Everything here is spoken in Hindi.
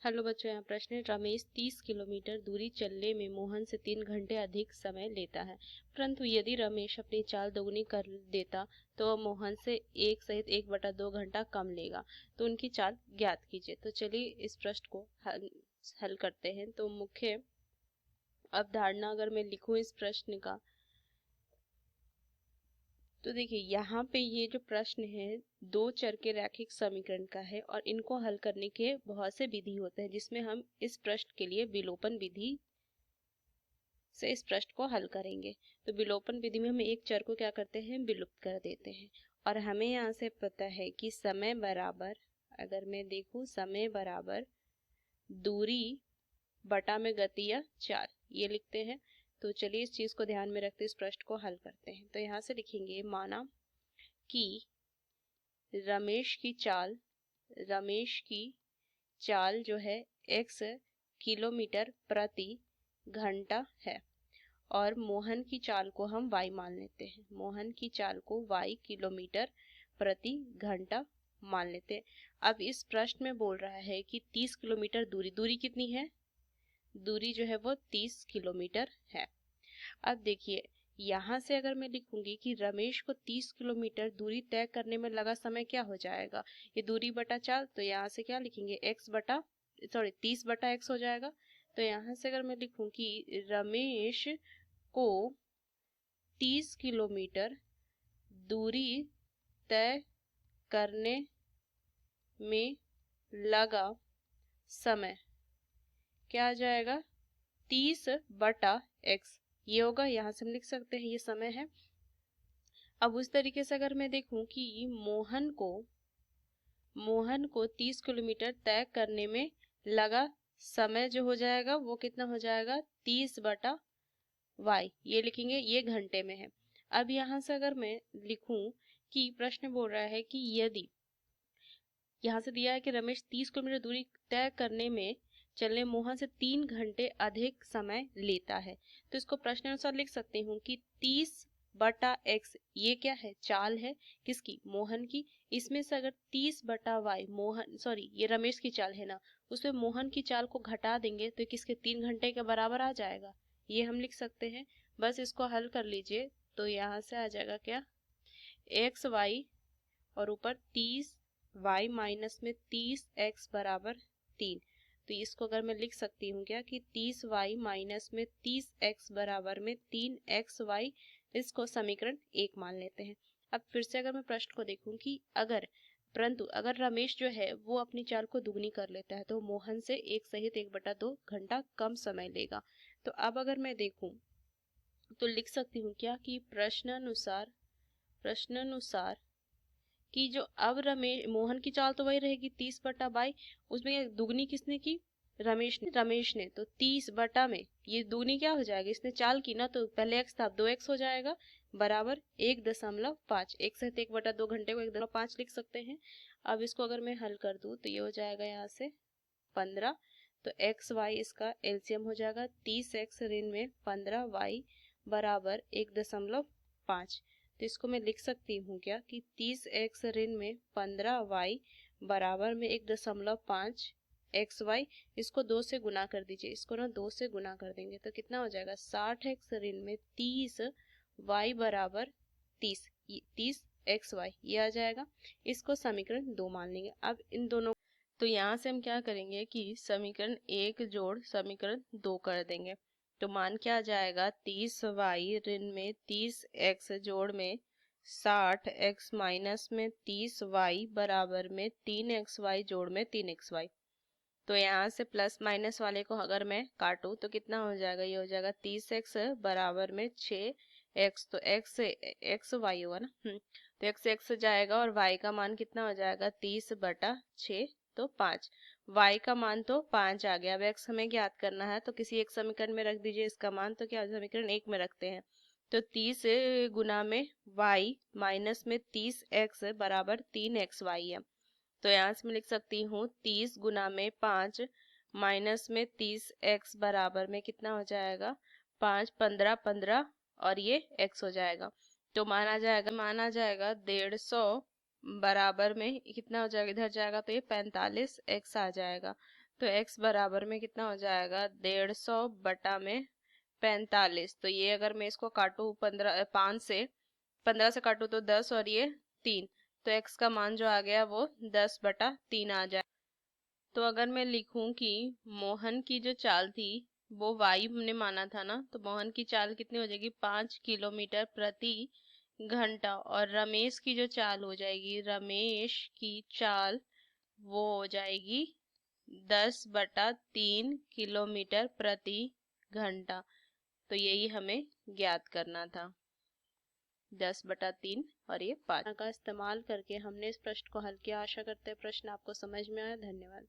हेलो बच्चों, यहाँ प्रश्न है। रमेश 30 किलोमीटर दूरी चलने में मोहन से 3 घंटे अधिक समय लेता है, परंतु यदि रमेश अपनी चाल दोगुनी कर देता तो वह मोहन से 1 सहित 1/2 घंटा कम लेगा। तो उनकी चाल ज्ञात कीजिए। तो चलिए इस प्रश्न को हल करते हैं। तो मुख्य अवधारणा अगर मैं लिखूं इस प्रश्न का, तो देखिए यहाँ पे ये जो प्रश्न है 2 चर के रैखिक समीकरण का है और इनको हल करने के बहुत से विधि होते हैं, जिसमें हम इस प्रश्न के लिए विलोपन विधि से इस प्रश्न को हल करेंगे। तो विलोपन विधि में हम एक चर को क्या करते हैं, विलुप्त कर देते हैं। और हमें यहाँ से पता है कि समय बराबर, अगर मैं देखूं समय बराबर दूरी बटा में गति या चाल, ये लिखते हैं। तो चलिए इस चीज को ध्यान में रखते इस प्रश्न को हल करते हैं। तो यहाँ से लिखेंगे, माना कि रमेश की चाल जो है x किलोमीटर प्रति घंटा है और मोहन की चाल को हम y मान लेते हैं। मोहन की चाल को y किलोमीटर प्रति घंटा मान लेते हैं। अब इस प्रश्न में बोल रहा है कि 30 किलोमीटर दूरी कितनी है, दूरी जो है वो 30 किलोमीटर है। अब देखिए यहाँ से अगर मैं लिखूंगी कि रमेश को 30 किलोमीटर दूरी तय करने में लगा समय क्या हो जाएगा, ये दूरी बटा चाल, तो यहाँ से क्या लिखेंगे 30/x हो जाएगा। तो यहाँ से अगर मैं लिखूं कि रमेश को 30 किलोमीटर दूरी तय करने में लगा समय क्या आ जाएगा, 30/x, ये होगा। यहाँ से हम लिख सकते हैं ये समय है। अब उस तरीके से अगर मैं देखूं कि मोहन को 30 किलोमीटर तय करने में लगा समय जो हो जाएगा वो कितना हो जाएगा, 30/y, ये लिखेंगे, ये घंटे में है। अब यहाँ से अगर मैं लिखूं कि प्रश्न बोल रहा है कि यदि यहाँ से दिया है कि रमेश 30 किलोमीटर दूरी तय करने में चलने मोहन से 3 घंटे अधिक समय लेता है, तो इसको प्रश्न अनुसार लिख सकते हूँ कि 30/x ये क्या है, चाल है, किसकी, मोहन की। इसमें से अगर 30/y ये रमेश की चाल है ना, उसमें मोहन की चाल को घटा देंगे तो किसके, 3 घंटे के बराबर आ जाएगा, ये हम लिख सकते हैं। बस इसको हल कर लीजिए। तो यहाँ से आ जाएगा क्या, xy और ऊपर 30y माइनस में 30x बराबर 3। तो इसको अगर मैं लिख सकती हूँ क्या कि 30y माइनस में 30x बराबर में 3xy, इसको समीकरण 1 मान लेते हैं। अब फिर से अगर मैं प्रश्न को देखूं कि अगर रमेश जो है वो अपनी चाल को दुगनी कर लेता है तो मोहन से 1 सहित 1/2 घंटा कम समय लेगा। तो अब अगर मैं देखूं तो लिख सकती हूँ क्या कि प्रश्नानुसार कि जो अब मोहन की चाल तो वही रहेगी 30/22, उसमें दुगनी किसने की, रमेश ने। तो 30 में ये दुगनी क्या हो जाएगा, इसने चाल की ना, तो पहले x था, 2x हो जाएगा बराबर 1.5। 1 से 1/2 घंटे को 1.5 लिख सकते हैं। अब इसको अगर मैं हल कर दूं तो ये हो जाएगा यहाँ से 15। तो xy इसका एलसीएम हो जाएगा, 30x ऋण में 15y बराबर 1.5। तो इसको मैं लिख सकती हूँ क्या कि 30x ऋण में 15y बराबर में 1.5 xy, इसको 2 से गुना कर दीजिए, इसको ना 2 से गुना कर देंगे तो कितना हो जाएगा, 60x ऋण में 30y बराबर 30xy, ये आ जाएगा। इसको समीकरण 2 मान लेंगे। अब इन दोनों, तो यहाँ से हम क्या करेंगे कि समीकरण 1 जोड़ समीकरण 2 कर देंगे। तो मान क्या आ जाएगा, 30y ऋण में 30x जोड़ में 60x माइनस में 30y बराबर में 3xy जोड़ में 3xy। तो यहाँ से प्लस माइनस वाले को अगर मैं काटूं तो कितना हो जाएगा, ये हो जाएगा 30x बराबर में 6x, तो x y होगा ना, तो x जाएगा और y का मान कितना हो जाएगा, 30/6, तो 5। y का मान तो 5 आ गया। अब x हमें ज्ञात करना है तो किसी एक समीकरण में रख दीजिए इसका मान, तो क्या समीकरण 1 में रखते हैं। तो 30 गुना में y माइनस में 30x बराबर 3xy है। तो यहाँ से मैं लिख सकती हूँ 30 गुना में 5 माइनस में 30x बराबर में कितना हो जाएगा, 5 15 15 और ये x हो जाएगा। तो माना जाएगा 150 बराबर में कितना हो जाएगा, इधर जाएगा तो ये 45x आ जाएगा। तो x बराबर में कितना हो जाएगा, 150 बटा में 45। तो ये अगर मैं इसको काटूँ 15 से काटूँ तो 10 और ये 3, तो x का मान जो आ गया वो 10/3 आ जाए। तो अगर मैं लिखूं कि मोहन की जो चाल थी वो y हमने माना था ना, तो मोहन की चाल कितनी हो जाएगी, 5 किलोमीटर प्रति घंटा। और रमेश की जो चाल हो जाएगी, रमेश की चाल वो हो जाएगी 10/3 किलोमीटर प्रति घंटा। तो यही हमें ज्ञात करना था, 10/3 और ये 5 का इस्तेमाल करके हमने इस प्रश्न को हल किया। आशा करते हैं प्रश्न आपको समझ में आया। धन्यवाद।